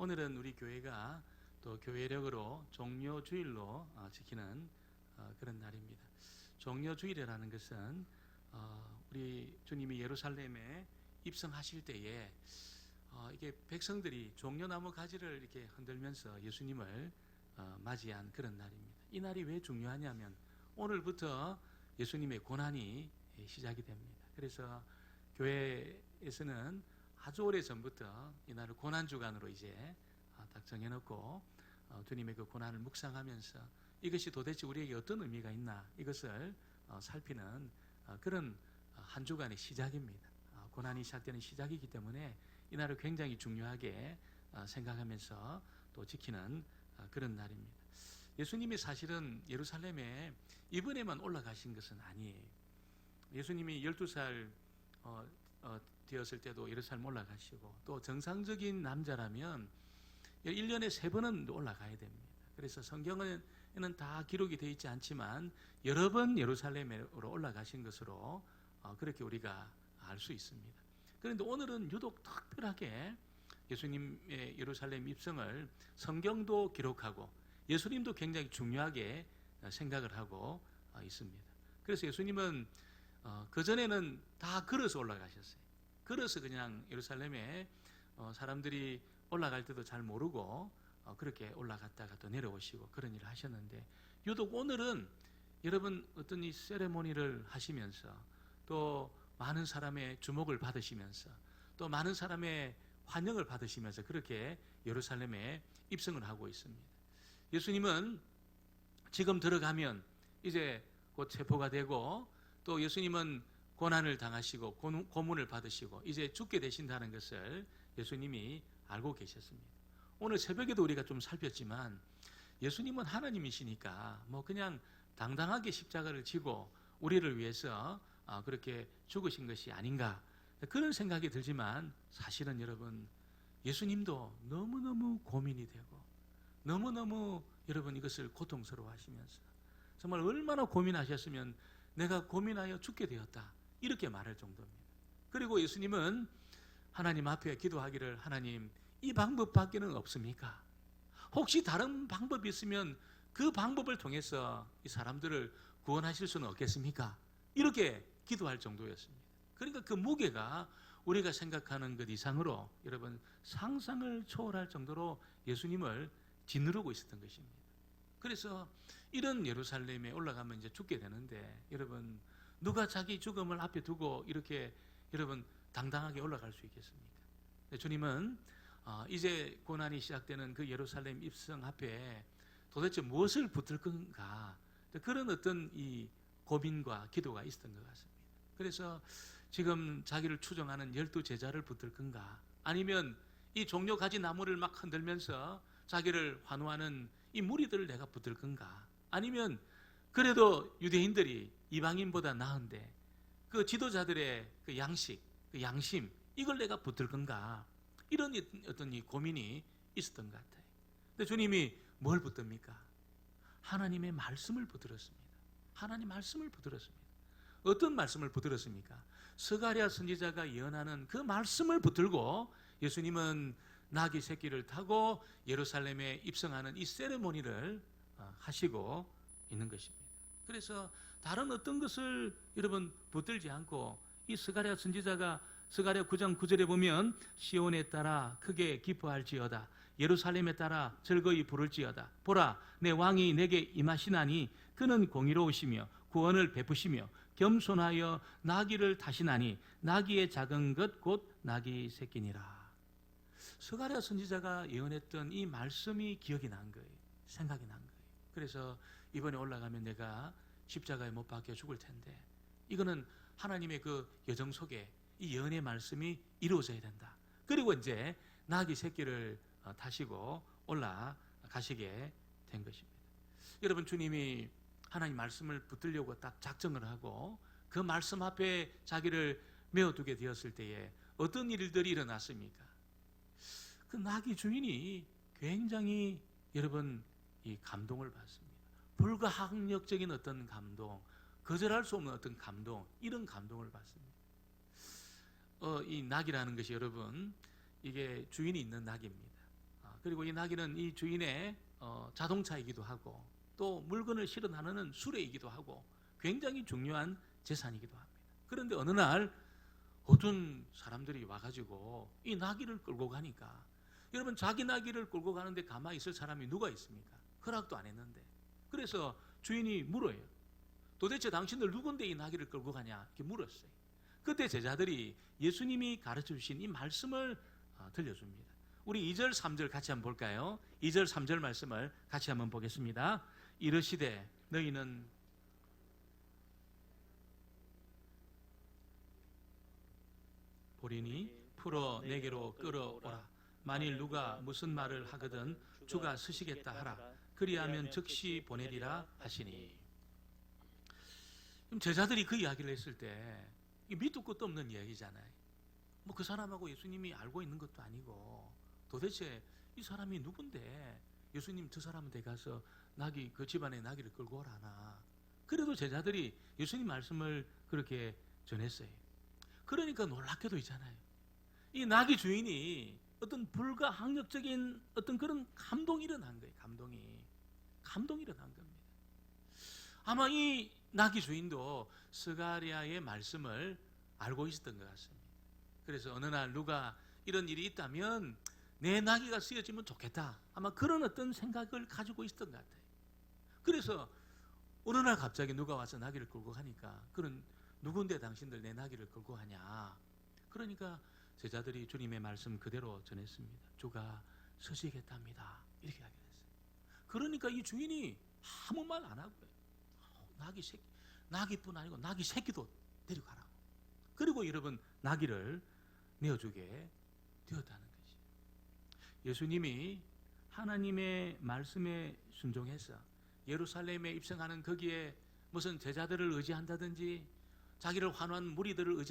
오늘은 우리 교회가 또 교회력으로 종료주일로 지키는 그런 날입니다. 종료주일이라는 것은 우리 주님이 예루살렘에 입성하실 때에 이게 백성들이 종려나무 가지를 이렇게 흔들면서 예수님을 맞이한 그런 날입니다. 이 날이 왜 중요하냐면 오늘부터 예수님의 고난이 시작이 됩니다. 그래서 교회에서는 아주 오래 전부터 이 날을 고난주간으로 이제 딱 정해놓고 주님의 그 고난을 묵상하면서 이것이 도대체 우리에게 어떤 의미가 있나 이것을 살피는 그런 한 주간의 시작입니다. 고난이 시작되는 시작이기 때문에 이 날을 굉장히 중요하게 생각하면서 또 지키는 그런 날입니다. 예수님이 사실은 예루살렘에 이번에만 올라가신 것은 아니에요. 예수님이 12살 되었을 때도 예루살렘 올라가시고 또 정상적인 남자라면 1년에 3번은 올라가야 됩니다. 그래서 성경에는 다 기록이 되어 있지 않지만 여러 번 예루살렘으로 올라가신 것으로 그렇게 우리가 알 수 있습니다. 그런데 오늘은 유독 특별하게 예수님의 예루살렘 입성을 성경도 기록하고 예수님도 굉장히 중요하게 생각을 하고 있습니다. 그래서 예수님은 그전에는 다 걸어서 올라가셨어요. 걸어서 그냥 예루살렘에 사람들이 올라갈 때도 잘 모르고 그렇게 올라갔다가 또 내려오시고 그런 일을 하셨는데 유독 오늘은 여러분 어떤 이 세레모니를 하시면서 또 많은 사람의 주목을 받으시면서 또 많은 사람의 환영을 받으시면서 그렇게 예루살렘에 입성을 하고 있습니다. 예수님은 지금 들어가면 이제 곧 체포가 되고 또 예수님은 고난을 당하시고 고문을 받으시고 이제 죽게 되신다는 것을 예수님이 알고 계셨습니다. 오늘 새벽에도 우리가 좀 살폈지만 예수님은 하나님이시니까 뭐 그냥 당당하게 십자가를 지고 우리를 위해서 그렇게 죽으신 것이 아닌가 그런 생각이 들지만 사실은 여러분 예수님도 너무너무 고민이 되고 너무너무 여러분 이것을 고통스러워 하시면서 정말 얼마나 고민하셨으면 내가 고민하여 죽게 되었다 이렇게 말할 정도입니다. 그리고 예수님은 하나님 앞에 기도하기를 하나님 이 방법밖에는 없습니까? 혹시 다른 방법이 있으면 그 방법을 통해서 이 사람들을 구원하실 수는 없겠습니까? 이렇게 기도할 정도였습니다. 그러니까 그 무게가 우리가 생각하는 것 이상으로 여러분 상상을 초월할 정도로 예수님을 짓누르고 있었던 것입니다. 그래서 이런 예루살렘에 올라가면 이제 죽게 되는데 여러분 누가 자기 죽음을 앞에 두고 이렇게 여러분 당당하게 올라갈 수 있겠습니까? 주님은 이제 고난이 시작되는 그 예루살렘 입성 앞에 도대체 무엇을 붙들 건가 그런 어떤 이 고민과 기도가 있었던 것 같습니다. 그래서 지금 자기를 추종하는 12제자를 붙들 건가 아니면 이 종려 가지 나무를 막 흔들면서 자기를 환호하는 이 무리들을 내가 붙들 건가 아니면 그래도 유대인들이 이방인보다 나은데 그 지도자들의 그 양식, 그 양심 이걸 내가 붙들 건가 이런 어떤 이 고민이 있었던 것 같아요. 근데 주님이 뭘 붙듭니까? 하나님의 말씀을 붙들었습니다. 하나님 말씀을 붙들었습니다. 어떤 말씀을 붙들었습니까? 스가랴 선지자가 예언하는 그 말씀을 붙들고 예수님은 나귀 새끼를 타고 예루살렘에 입성하는 이 세레모니를 하시고 있는 것입니다. 그래서 다른 어떤 것을 여러분 붙들지 않고 이 스가랴 선지자가 스가랴 9장 9절에 보면 시온에 따라 크게 기뻐할지어다 예루살렘에 따라 즐거이 부를지어다 보라 내 왕이 내게 임하시나니 그는 공의로우시며 구원을 베푸시며 겸손하여 나귀를 타시나니 나귀의 작은 것 곧 나귀 새끼니라. 스가랴 선지자가 예언했던 이 말씀이 기억이 난 거예요. 생각이 난 거예요. 그래서 이번에 올라가면 내가 십자가에 못 박혀 죽을 텐데 이거는 하나님의 그 여정 속에 이 예언의 말씀이 이루어져야 된다. 그리고 이제 나귀 새끼를 타시고 올라가시게 된 것입니다. 여러분 주님이 하나님 말씀을 붙들려고 딱 작정을 하고 그 말씀 앞에 자기를 메어두게 되었을 때에 어떤 일들이 일어났습니까? 그 나귀 주인이 굉장히 여러분 이 감동을 받습니다. 불가항력적인 어떤 감동, 거절할 수 없는 어떤 감동, 이런 감동을 받습니다. 이 낙이라는 것이 여러분 이게 주인이 있는 낙입니다. 그리고 이 나귀는 이 주인의 자동차이기도 하고 또 물건을 실어 나르는 수레이기도 하고 굉장히 중요한 재산이기도 합니다. 그런데 어느 날 어떤 사람들이 와가지고 이 나귀를 끌고 가니까, 여러분 자기 나귀를 끌고 가는데 가만히 있을 사람이 누가 있습니까? 허락도 안 했는데. 그래서 주인이 물어요. 도대체 당신들 누군데 이 나귀를 끌고 가냐? 이렇게 물었어요. 그때 제자들이 예수님이 가르쳐 주신 이 말씀을 들려줍니다. 우리 2절 3절 같이 한번 볼까요? 2절 3절 말씀을 같이 한번 보겠습니다. 이르시되 너희는 보리니 풀어 내게로 끌어오라. 만일 누가 무슨 말을 하거든 주가 쓰시겠다 하라. 그리하면 즉시 보내리라 하시니. 그럼 제자들이 그 이야기를 했을 때 밑도 끝도 없는 이야기잖아요. 뭐 그 사람하고 예수님이 알고 있는 것도 아니고 도대체 이 사람이 누군데 예수님 저 사람한테 가서 그 집안에 나귀를 끌고 오라나. 그래도 제자들이 예수님 말씀을 그렇게 전했어요. 그러니까 놀랍게도 있잖아요. 이 나귀 주인이 어떤 불가항력적인 어떤 그런 감동이 일어난 거예요. 감동이 일어난 겁니다. 아마 이 나귀 주인도 스가랴의 말씀을 알고 있었던 것 같습니다. 그래서 어느 날 누가 이런 일이 있다면 내 나귀가 쓰여지면 좋겠다. 아마 그런 어떤 생각을 가지고 있었던 것 같아요. 그래서 어느 날 갑자기 누가 와서 나귀를 끌고 가니까, 그런 누군데 당신들 내 나귀를 끌고 가냐. 그러니까 제자들이 주님의 말씀 그대로 전했습니다. 주가 서시겠답니다. 이렇게 이야기했어요. 그러니까 이 주인이 아무 말 안 하고요. 나귀뿐 아니고 나귀 새끼도 데려가라고. 그리고 여러분 나귀를 내어주게 되었다는 것이. 예수님이 하나님의 말씀에 순종해서 예루살렘에 입성하는 거기에 무슨 제자들을 의지한다든지 자기를 환호한 무리들을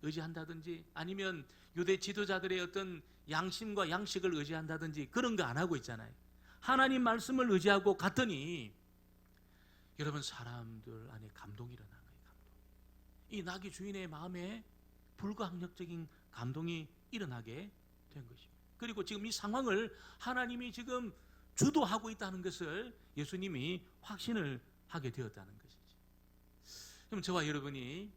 의지한다든지 아니면 유대 지도자들의 어떤 양심과 양식을 의지한다든지 그런 거 안 하고 있잖아요. 하나님 말씀을 의지하고 갔더니 여러분 사람들 안에 감동이 일어난 거예요. 이 나귀 주인의 마음에 불가항력적인 감동이 일어나게 된 것입니다. 그리고 지금 이 상황을 하나님이 지금 주도하고 있다는 것을 예수님이 확신을 하게 되었다는 것이죠. 그럼 저와 여러분이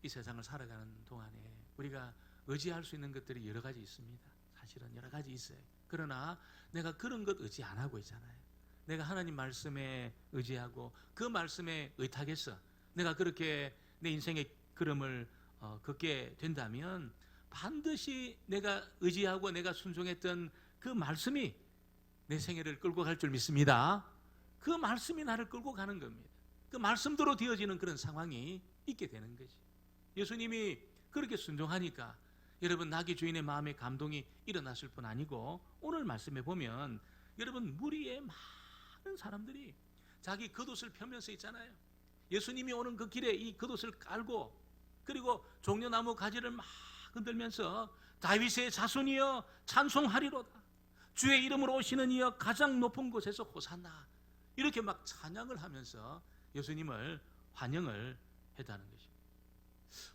이 세상을 살아가는 동안에 우리가 의지할 수 있는 것들이 여러 가지 있습니다. 사실은 여러 가지 있어요. 그러나 내가 그런 것 의지 안 하고 있잖아요. 내가 하나님 말씀에 의지하고 그 말씀에 의탁해서 내가 그렇게 내 인생의 걸음을 걷게 된다면 반드시 내가 의지하고 내가 순종했던 그 말씀이 내 생애를 끌고 갈 줄 믿습니다. 그 말씀이 나를 끌고 가는 겁니다. 그 말씀대로 되어지는 그런 상황이 있게 되는 거지. 예수님이 그렇게 순종하니까 여러분 나귀 주인의 마음에 감동이 일어났을 뿐 아니고 오늘 말씀에 보면 여러분 무리의 많은 사람들이 자기 겉옷을 펴면서 있잖아요. 예수님이 오는 그 길에 이 겉옷을 깔고 그리고 종려나무 가지를 막 흔들면서 다윗의 자손이여 찬송하리로다. 주의 이름으로 오시는 이여 가장 높은 곳에서 호산나. 이렇게 막 찬양을 하면서 예수님을 환영을 했다는 것입니다.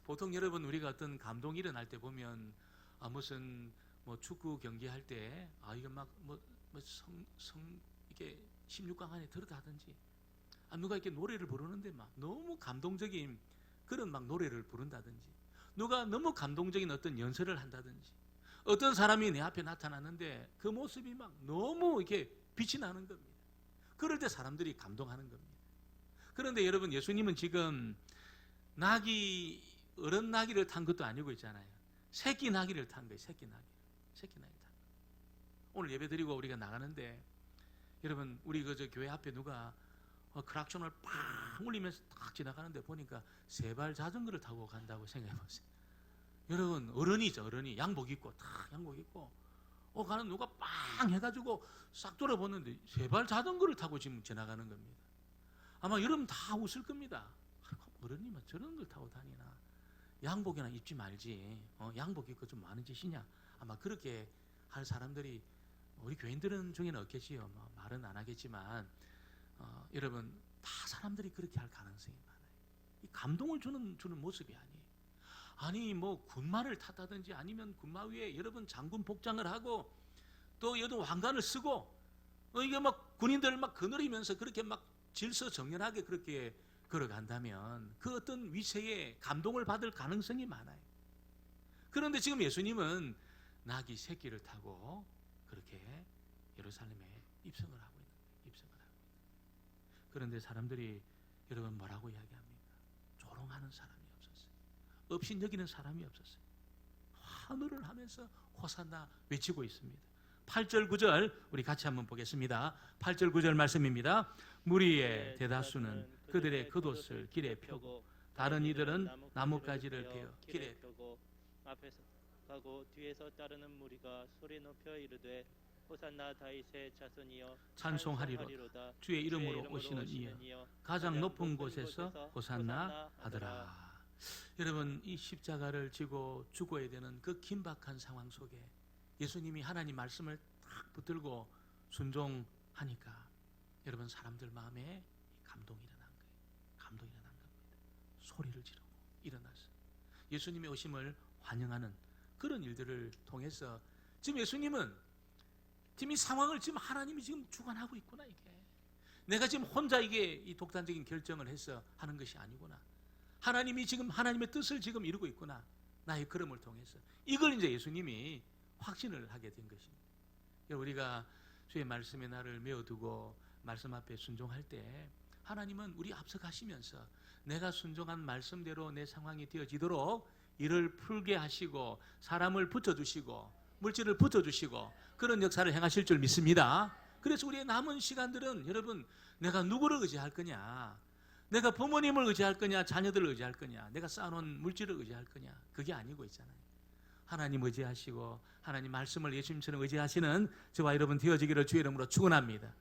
보통 여러분 우리가 어떤 감동이 일어날 때 보면 무슨 뭐 축구 경기할 때 이거 막 이렇게 16강 안에 들어가든지 누가 이렇게 노래를 부르는데 막 너무 감동적인 그런 막 노래를 부른다든지 누가 너무 감동적인 어떤 연설을 한다든지 어떤 사람이 내 앞에 나타났는데 그 모습이 막 너무 이렇게 빛이 나는 겁니다. 그럴 때 사람들이 감동하는 겁니다. 그런데 여러분 예수님은 지금 어른 나귀를 탄 것도 아니고 있잖아요. 새끼 나귀를 탄 거예요. 새끼 나귀를 탄 거예요. 오늘 예배 드리고 우리가 나가는데 여러분 우리 저 교회 앞에 누가 크락션을 팍 울리면서 딱 지나가는데 보니까 세발 자전거를 타고 간다고 생각해 보세요. 여러분 어른이죠. 어른이 양복 입고 가는 누가 빵 해가지고 싹 돌아보는데 세발 자전거를 타고 지금 지나가는 겁니다. 아마 여러분 다 웃을 겁니다. 어른이면 저런 걸 타고 다니나 양복이나 입지 말지 양복 입고 좀 많은 짓이냐 아마 그렇게 할 사람들이 우리 교인들은 중에는 없겠지요. 말은 안 하겠지만 여러분 다 사람들이 그렇게 할 가능성이 많아요. 이 감동을 주는 모습이 아니에요. 아니 뭐 군마를 탔다든지 아니면 군마 위에 여러분 장군 복장을 하고 또 여러 왕관을 쓰고 이게 막 군인들 막 거느리면서 그렇게 막 질서정연하게 그렇게 걸어간다면 그 어떤 위세에 감동을 받을 가능성이 많아요. 그런데 지금 예수님은 나귀 새끼를 타고 그렇게 예루살렘에 입성을 하고 있는 거예요. 입성을 하고 있는 거예요. 그런데 사람들이 여러분 뭐라고 이야기합니까? 조롱하는 사람이 없었어요. 없인 여기는 사람이 없었어요. 환호를 하면서 호산나 외치고 있습니다. 8절 9절 우리 같이 한번 보겠습니다. 8절 9절 말씀입니다. 무리의 대다수는 그들의 겉옷을 길에 펴고 다른 이들은 나뭇가지를 베어 길에 펴고 앞에서 가고 뒤에서 따르는 무리가 소리 높여 이르되 호산나 다윗의 자손이여 찬송하리로다. 주의 이름으로 오시는 이여 가장 높은 곳에서 호산나 하더라. 여러분, 이 십자가를 지고 죽어야 되는 그 긴박한 상황 속에 예수님이 하나님 말씀을 딱 붙들고 순종하니까 여러분 사람들 마음에 감동이 일어난 거예요. 감동이 일어난 겁니다. 소리를 지르고 일어났어요. 예수님의 오심을 환영하는 그런 일들을 통해서 지금 예수님은 지금 이 상황을 지금 하나님이 지금 주관하고 있구나. 이게 내가 지금 혼자 이게 이 독단적인 결정을 해서 하는 것이 아니구나. 하나님이 지금 하나님의 뜻을 지금 이루고 있구나. 나의 걸음을 통해서 이걸 이제 예수님이 확신을 하게 된 것입니다. 우리가 주의 말씀에 나를 메어두고 말씀 앞에 순종할 때 하나님은 우리 앞서 가시면서 내가 순종한 말씀대로 내 상황이 되어지도록 이를 풀게 하시고 사람을 붙여주시고 물질을 붙여주시고 그런 역사를 행하실 줄 믿습니다. 그래서 우리의 남은 시간들은 여러분 내가 누구를 의지할 거냐, 내가 부모님을 의지할 거냐, 자녀들을 의지할 거냐, 내가 쌓아놓은 물질을 의지할 거냐, 그게 아니고 있잖아요. 하나님 의지하시고 하나님 말씀을 예수님처럼 의지하시는 저와 여러분 되어지기를 주의 이름으로 축원합니다.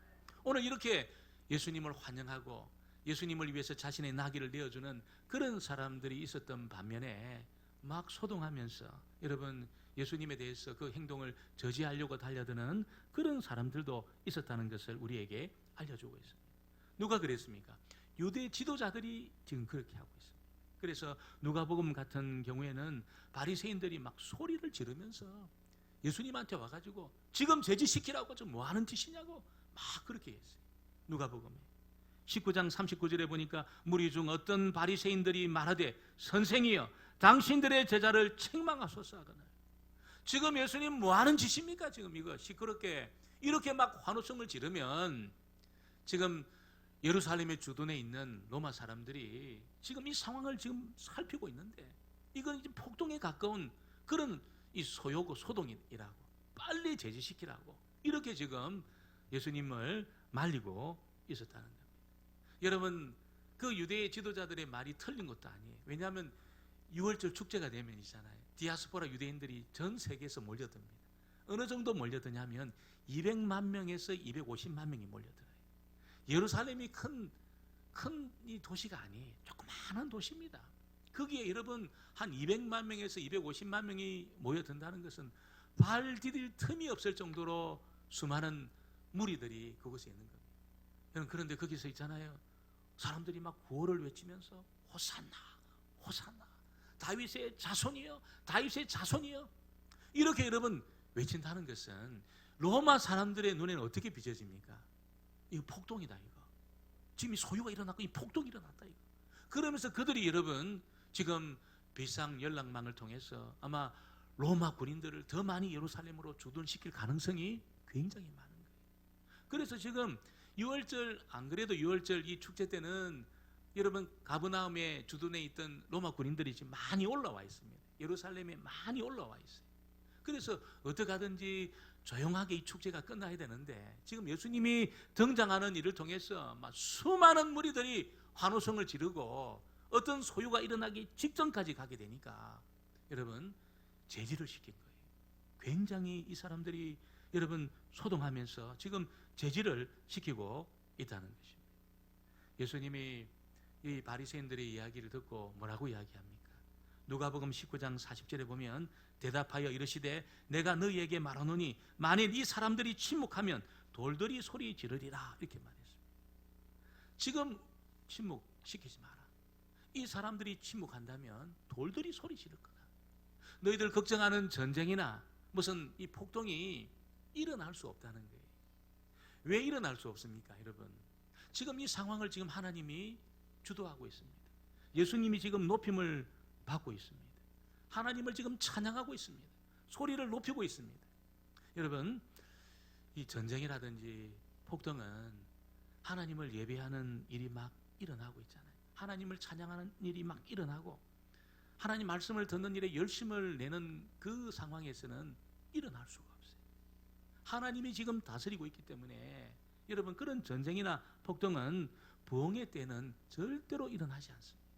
오늘 이렇게 예수님을 환영하고 예수님을 위해서 자신의 나귀를 내어주는 그런 사람들이 있었던 반면에 막 소동하면서 여러분 예수님에 대해서 그 행동을 저지하려고 달려드는 그런 사람들도 있었다는 것을 우리에게 알려주고 있습니다. 누가 그랬습니까? 유대 지도자들이 지금 그렇게 하고 있습니다. 그래서 누가복음 같은 경우에는 바리새인들이 막 소리를 지르면서 예수님한테 와가지고 지금 제지시키라고 좀 뭐 하는 짓이냐고 막 그렇게 했어요. 누가복음에 19장 39절에 보니까 무리 중 어떤 바리새인들이 말하되 선생이여 당신들의 제자를 책망하소서 하거늘. 지금 예수님 뭐 하는 짓입니까? 지금 이거 시끄럽게 이렇게 막 환호성을 지르면 지금 예루살렘의 주둔에 있는 로마 사람들이 지금 이 상황을 지금 살피고 있는데 이건 이제 폭동에 가까운 그런 이 소요고 소동이라고 빨리 제지시키라고 이렇게 지금 예수님을 말리고 있었다는 겁니다. 여러분 그 유대의 지도자들의 말이 틀린 것도 아니에요. 왜냐하면 6월절 축제가 되면 있잖아요. 디아스포라 유대인들이 전 세계에서 몰려듭니다. 어느 정도 몰려드냐면 200만 명에서 250만 명이 몰려들어요. 예루살렘이 큰 이 도시가 아니에요. 조그마한 도시입니다. 거기에 여러분 한 200만 명에서 250만 명이 모여든다는 것은 발 디딜 틈이 없을 정도로 수많은 무리들이 그곳에 있는 겁니다. 여러분 그런데 거기서 있잖아요. 사람들이 막 구호를 외치면서 호산나 호산나 다윗의 자손이여 다윗의 자손이여 이렇게 여러분 외친다는 것은 로마 사람들의 눈에는 어떻게 비춰집니까? 이거 폭동이다. 이거 지금 이 소유가 일어났고 이 폭동이 일어났다. 이거 그러면서 그들이 여러분 지금 비상 연락망을 통해서 아마 로마 군인들을 더 많이 예루살렘으로 주둔시킬 가능성이 굉장히 많은 거예요. 그래서 지금 6월절 안 그래도 6월절 이 축제 때는 여러분 가버나움에 주둔해 있던 로마 군인들이 지금 많이 올라와 있습니다. 예루살렘에 많이 올라와 있어요. 그래서 어떻게 하든지 조용하게 이 축제가 끝나야 되는데 지금 예수님이 등장하는 일을 통해서 막 수많은 무리들이 환호성을 지르고 어떤 소유가 일어나기 직전까지 가게 되니까 여러분 제지를 시킨 거예요. 굉장히 이 사람들이 여러분 소동하면서 지금 제지를 시키고 있다는 것입니다. 예수님이 이 바리새인들의 이야기를 듣고 뭐라고 이야기합니까? 누가복음 19장 40절에 보면 대답하여 이르시되 내가 너희에게 말하노니 만일 이 사람들이 침묵하면 돌들이 소리 지르리라 이렇게 말했습니다. 지금 침묵시키지 마라. 이 사람들이 침묵한다면 돌들이 소리 지를 거다. 너희들 걱정하는 전쟁이나 무슨 이 폭동이 일어날 수 없다는 거예요. 왜 일어날 수 없습니까, 여러분? 지금 이 상황을 지금 하나님이 주도하고 있습니다. 예수님이 지금 높임을 받고 있습니다. 하나님을 지금 찬양하고 있습니다. 소리를 높이고 있습니다. 여러분, 이 전쟁이라든지 폭동은 하나님을 예배하는 일이 막 일어나고 있잖아요. 하나님을 찬양하는 일이 막 일어나고 하나님 말씀을 듣는 일에 열심을 내는 그 상황에서는 일어날 수가 없어요. 하나님이 지금 다스리고 있기 때문에 여러분, 그런 전쟁이나 폭동은 부흥의 때는 절대로 일어나지 않습니다.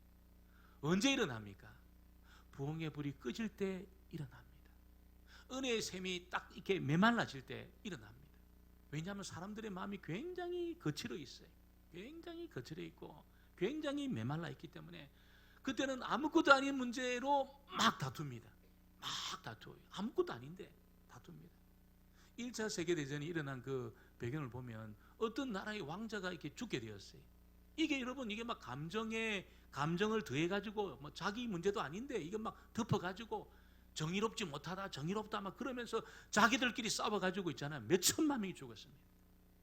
언제 일어납니까? 부흥의 불이 꺼질 때 일어납니다. 은혜의 샘이 딱 이렇게 메말라질 때 일어납니다. 왜냐하면 사람들의 마음이 굉장히 거칠어 있어요. 굉장히 거칠어 있고 굉장히 메말라 있기 때문에 그때는 아무것도 아닌 문제로 막 다툽니다. 막 다투어요. 아무것도 아닌데 다툽니다. 1차 세계대전이 일어난 그 배경을 보면 어떤 나라의 왕자가 이렇게 죽게 되었어요. 이게 여러분, 이게 막 감정을 더해가지고 뭐 자기 문제도 아닌데 이게 막 덮어가지고 정의롭지 못하다, 정의롭다 막 그러면서 자기들끼리 싸워가지고 있잖아요. 몇 천만 명이 죽었습니다.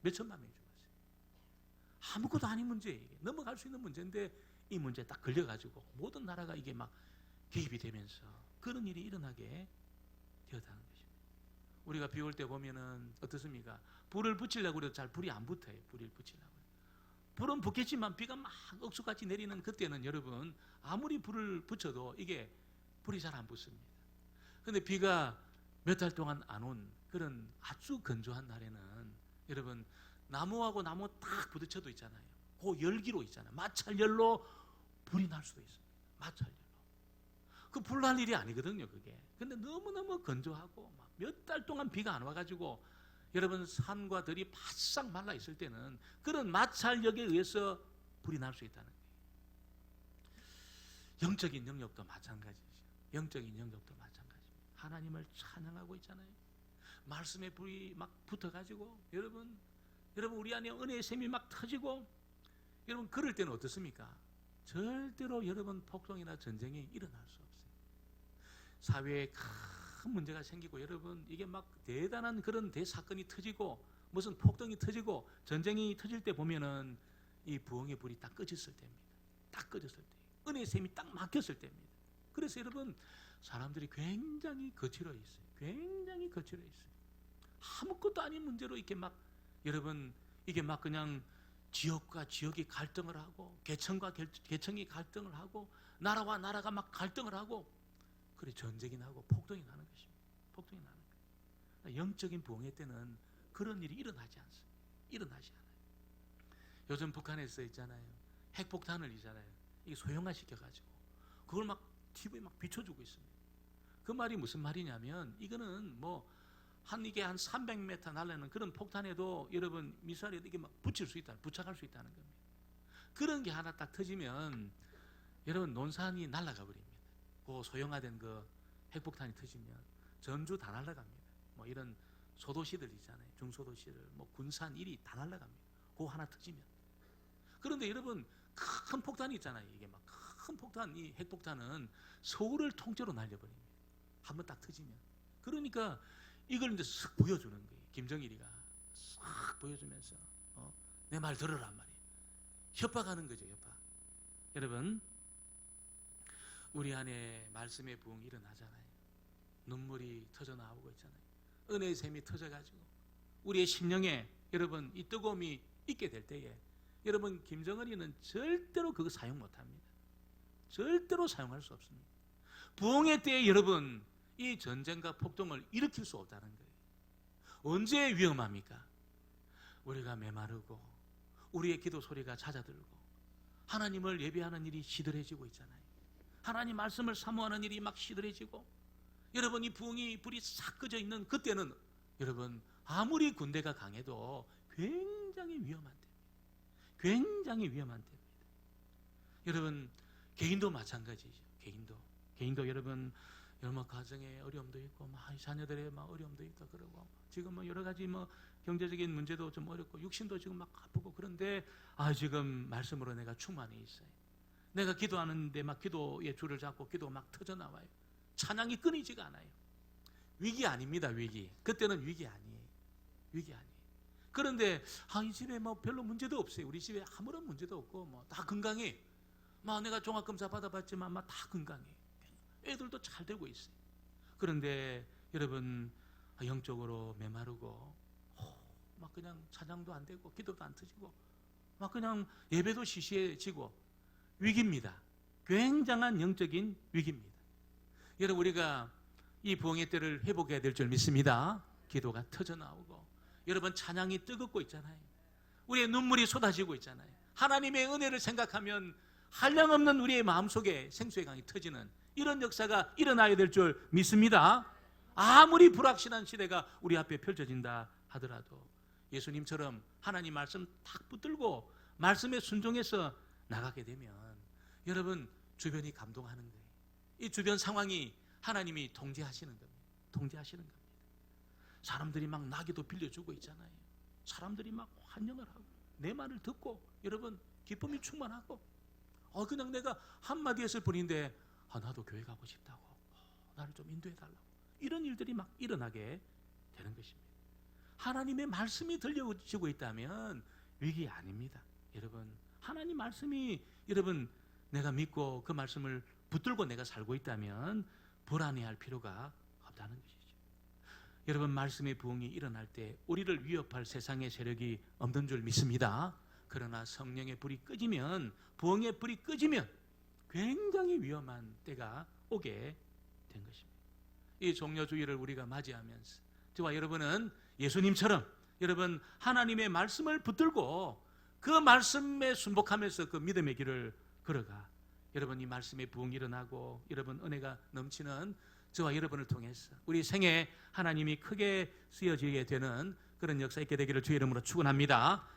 몇 천만 명이 죽었어요. 아무것도 아닌 문제예요. 넘어갈 수 있는 문제인데 이 문제에 딱 걸려가지고 모든 나라가 이게 막 개입이 되면서 그런 일이 일어나게 되었다는 것입니다. 우리가 비 올 때 보면은 어떻습니까? 불을 붙이려고 해도 잘 불이 안 붙어요. 불을 붙이려고. 불은 붙겠지만 비가 막 억수같이 내리는 그때는 여러분, 아무리 불을 붙여도 이게 불이 잘 안 붙습니다. 그런데 비가 몇 달 동안 안 온 그런 아주 건조한 날에는 여러분, 나무하고 나무 딱 부딪혀도 있잖아요. 그 열기로 있잖아요. 마찰열로 불이 날 수도 있습니다. 마찰열로. 그 불 날 일이 아니거든요, 그게. 근데 너무너무 건조하고 몇 달 동안 비가 안 와가지고 여러분, 산과 들이 바싹 말라 있을 때는 그런 마찰력에 의해서 불이 날 수 있다는 거예요. 영적인 영역도 마찬가지죠. 영적인 영역도 마찬가지입니다. 하나님을 찬양하고 있잖아요. 말씀에 불이 막 붙어가지고 여러분 우리 안에 은혜의 샘이 막 터지고 여러분, 그럴 때는 어떻습니까? 절대로 여러분, 폭동이나 전쟁이 일어날 수 없어요. 사회에 큰 문제가 생기고 여러분, 이게 막 대단한 그런 대사건이 터지고 무슨 폭동이 터지고 전쟁이 터질 때 보면은 이 부흥의 불이 딱 꺼졌을 때입니다. 딱 꺼졌을 때, 은혜의 샘이 딱 막혔을 때입니다. 그래서 여러분, 사람들이 굉장히 거칠어 있어요. 굉장히 거칠어 있어요. 아무것도 아닌 문제로 이렇게 막 여러분, 이게 막 그냥 지역과 지역이 갈등을 하고 계층과 계층이 갈등을 하고 나라와 나라가 막 갈등을 하고 그래 전쟁이 나고 폭동이 나는 것입니다. 폭동이 나는 거예요. 영적인 부흥회 때는 그런 일이 일어나지 않습니다. 일어나지 않아요. 요즘 북한에서 있잖아요. 핵폭탄을 있잖아요. 이게 소형화 시켜가지고 그걸 막 TV에 막 비춰주고 있습니다. 그 말이 무슨 말이냐면 이거는 이게 한 300m 날라는 그런 폭탄에도 여러분 미사일에도 이게 막 부착할 수 있다는 겁니다. 그런 게 하나 딱 터지면 여러분 논산이 날아가 버립니다. 그 소형화된 그 핵폭탄이 터지면 전주 다 날아갑니다. 이런 소도시들 있잖아요. 중소도시들, 군산 일이 다 날아갑니다. 그거 하나 터지면. 그런데 여러분, 큰 폭탄이 있잖아요. 이게 막 큰 폭탄, 이 핵폭탄은 서울을 통째로 날려버립니다. 한번 딱 터지면. 그러니까 이걸 이제 쓱 보여주는 거예요. 김정일이가 싹 보여주면서 내 말 들으란 말이에요. 협박하는 거죠, 협박. 여러분, 우리 안에 말씀의 부흥이 일어나잖아요. 눈물이 터져 나오고 있잖아요. 은혜의 샘이 터져가지고 우리의 심령에 여러분 이 뜨거움이 있게 될 때에 여러분, 김정은이는 절대로 그거 사용 못합니다. 절대로 사용할 수 없습니다. 부흥의 때에 여러분, 이 전쟁과 폭동을 일으킬 수 없다는 거예요. 언제 위험합니까? 우리가 메마르고 우리의 기도 소리가 잦아들고 하나님을 예배하는 일이 시들해지고 있잖아요. 하나님 말씀을 사모하는 일이 막 시들해지고 여러분, 이 부흥이 불이 싹 꺼져 있는 그때는 여러분, 아무리 군대가 강해도 굉장히 위험한 때입니다. 굉장히 위험한 때입니다. 여러분, 개인도 마찬가지죠. 개인도 여러분, 가정에 어려움도 있고 자녀들의 어려움도 있고 그러고 지금 여러 가지 경제적인 문제도 좀 어렵고 육신도 지금 막 아프고 그런데 지금 말씀으로 내가 충만해 있어요. 내가 기도하는데 막 기도의 줄을 잡고 기도 막 터져 나와요. 찬양이 끊이지가 않아요. 위기 아닙니다. 위기. 그때는 위기 아니에요. 위기 아니에요. 그런데 이 집에 뭐 별로 문제도 없어요. 우리 집에 아무런 문제도 없고 뭐 다 건강해. 막 내가 종합검사 받아봤지만 막 다 건강해. 애들도 잘 되고 있어요. 그런데 여러분 영적으로 메마르고 막 그냥 찬양도 안 되고 기도도 안 터지고 막 그냥 예배도 시시해지고 위기입니다. 굉장한 영적인 위기입니다. 여러분 우리가 이 부흥의 때를 회복해야 될 줄 믿습니다. 기도가 터져 나오고 여러분 찬양이 뜨겁고 있잖아요. 우리의 눈물이 쏟아지고 있잖아요. 하나님의 은혜를 생각하면 한량없는 우리의 마음속에 생수의 강이 터지는 이런 역사가 일어나야 될 줄 믿습니다. 아무리 불확실한 시대가 우리 앞에 펼쳐진다 하더라도 예수님처럼 하나님 말씀 딱 붙들고 말씀에 순종해서 나가게 되면 여러분 주변이 감동하는 거예요. 이 주변 상황이 하나님이 통제하시는 겁니다. 통제하시는 겁니다. 사람들이 막 나기도 빌려주고 있잖아요. 사람들이 막 환영을 하고 내 말을 듣고 여러분 기쁨이 충만하고 그냥 내가 한마디 했을 뿐인데 나도 교회 가고 싶다고 나를 좀 인도해달라고 이런 일들이 막 일어나게 되는 것입니다. 하나님의 말씀이 들려지고 있다면 위기 아닙니다. 여러분 하나님 말씀이 여러분 내가 믿고 그 말씀을 붙들고 내가 살고 있다면 불안해할 필요가 없다는 것이죠. 여러분 말씀의 부흥이 일어날 때 우리를 위협할 세상의 세력이 없는 줄 믿습니다. 그러나 성령의 불이 꺼지면 부흥의 불이 꺼지면 굉장히 위험한 때가 오게 된 것입니다. 이 종려주의를 우리가 맞이하면서 저와 여러분은 예수님처럼 여러분 하나님의 말씀을 붙들고 그 말씀에 순복하면서 그 믿음의 길을 걸어가 여러분 이 말씀의 부흥이 일어나고 여러분 은혜가 넘치는 저와 여러분을 통해서 우리 생에 하나님이 크게 쓰여지게 되는 그런 역사 있게 되기를 주의 이름으로 축원합니다.